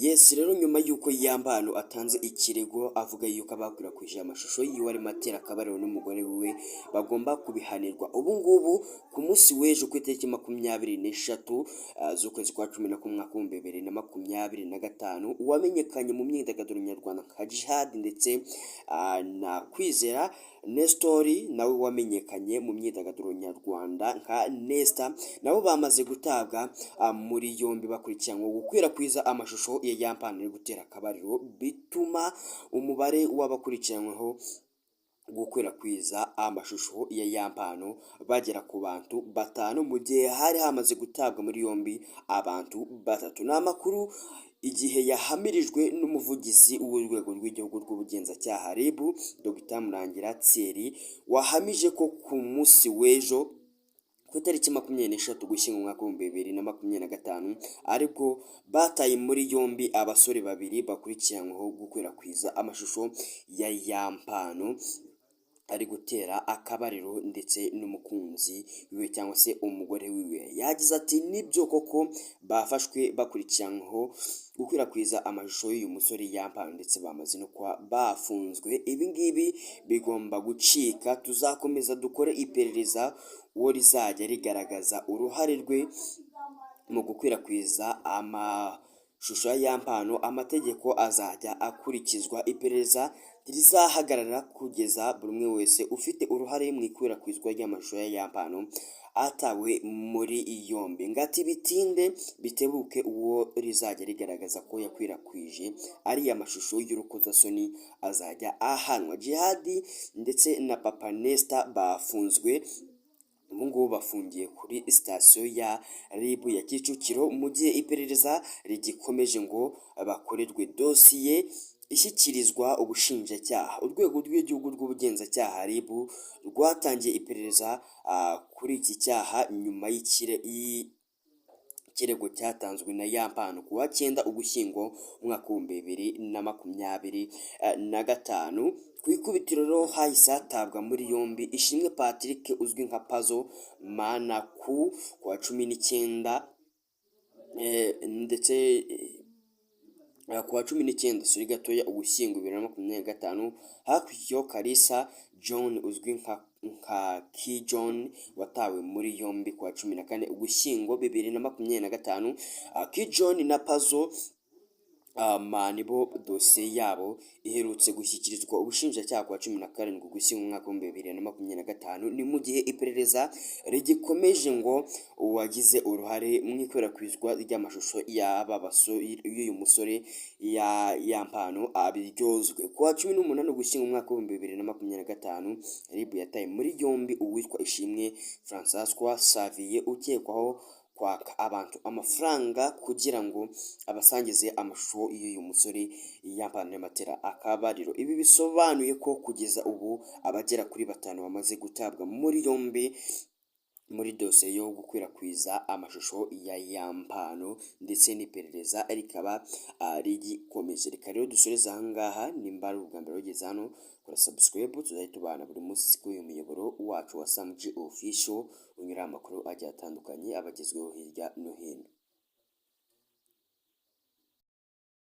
Yes rero nyuma y'uko Yambano atanze ikirego avuga yuko abakwirakwije amashusho yiwe arimo atera akabariro n'umugore we bagomba kubihanirwa. Ubu ngubu ku munsi w'ejo ku itariki 23 z'ukwezi kwa 10 mwaka wa 2025 uwamenyekanye mu myidagaduro nyarwanda nka Jihad ndetse na Kwizera Nestori nawe wamenyekanye mu myidagaduro nyarwanda nka Nesta nabo bamaze gutabwa muri yombi bakurikiranwe gukwirakwiza amashusho ya Yambano yo gutera akabariro, bituma umubare w'abakurikiranweho gukwirakwiza amashusho ya Yambano bagera ku bantu 5 mu gihe hari hamaze gutabwa muri yombi abantu 3. Ni amakuru igihe yahamirijwe n'umuvugizi w'urwego rw'igihugu rw'ubugenzacyaha RIB Dr Murangira Thierry wahamije ko ku munsi w'ejo ku itariki 23 Ugushyingo umwaka wa 2025 aribwo bataye muri yombi abasore babiri bakurikiranyweho gukwirakwiza amashusho ya Yambano ari gutera akabariro ndetse n'umukunzi wiwe cyangwa se umugore wiwe. Yagize ati nibyo koko bafashwe bakurikiranyweho gukwirakwiza amashusho y'uyu musore Yambano ndetse bamaze no kwa bafunzwe. Ibi ngibi bigomba gucika, tuzakomeza dukore iperereza uwo rizajya rigaragaza uruhare rwe mu gukwirakwiza amashusho ya Yambano. Amategeko azajya akurikizwa, iperereza rizahagarara kugeza buri umwe wese ufite uruhare mu ikwirakwizwa ry'amashusho ya Yambano atawe muri yombi. Ngati bitinde bitebuke uwo rizajya rigaragaza ko yakwirakwije ari amashusho y'urukozasoni azajya ahanwa. Jihad ndetse na Papa Nesta bafunzwe, ubu ngubu bafungiye kuri sitasiyo ya RIB ya Kicukiro mu gihe iperereza rigikomeje ngo bakorerwe dosiye ishyikirizwa ubushinjacyaha. Urwego rw'igihugu rw'ubugenzacyaha RIB rwatangiye iperereza kuri iki cyaha nyuma y'ikirego cyatanzwe na Yambano ku wa 9 Ugushyingo umwaka wa 2025. Ku ikubitiro rero hahise hatabwa muri yombi Ishimwe Patrick uzwi nka Puzzle Manaku ku wa 19 ndetse ku wa 19 suri gatoya Ugushyingo 2025 hakurikiyeho Kalisa John uzwi nka Key John watawe muri yombi ku wa 14 Ugushyingo 2025. Key John na Puzzle nibo dosiye yabo iherutse gushyikirizwa ubushinjacyaha ku wa 17 Ugushyingo umwaka wa 2025. Ni mu gihe iperereza rigikomeje ngo uwagize uruhare mu ikwirakwizwa ry'amashusho y'uyu musore ya Yambano abiryozwe. Ku wa 18 Ugushyingo umwaka wa 2025 RIB yataye muri yombi uwitwa Ishimwe Francois Xavier ukekwaho kwaka abantu amafaranga kugira ngo abasangize amashusho y'uyu musore Yambano y'amatera akabariro. Ibi bisobanuye ko kugeza ubu abagera kuri 5 bamaze gutabwa muri yombi muri dosiye yo gukwirakwiza amashusho ya Yambano ndetse n'iperereza rikaba rigikomeje. Reka rero dusoreze aha ngaha, nimba ari ubwa mbere wageze hano kora subscribe, tuzahita tubana buri munsi kuri uyu muyoboro wacu wa Sam G Official unyura amakuru agiye atandukanye abagezweho hirya no hino.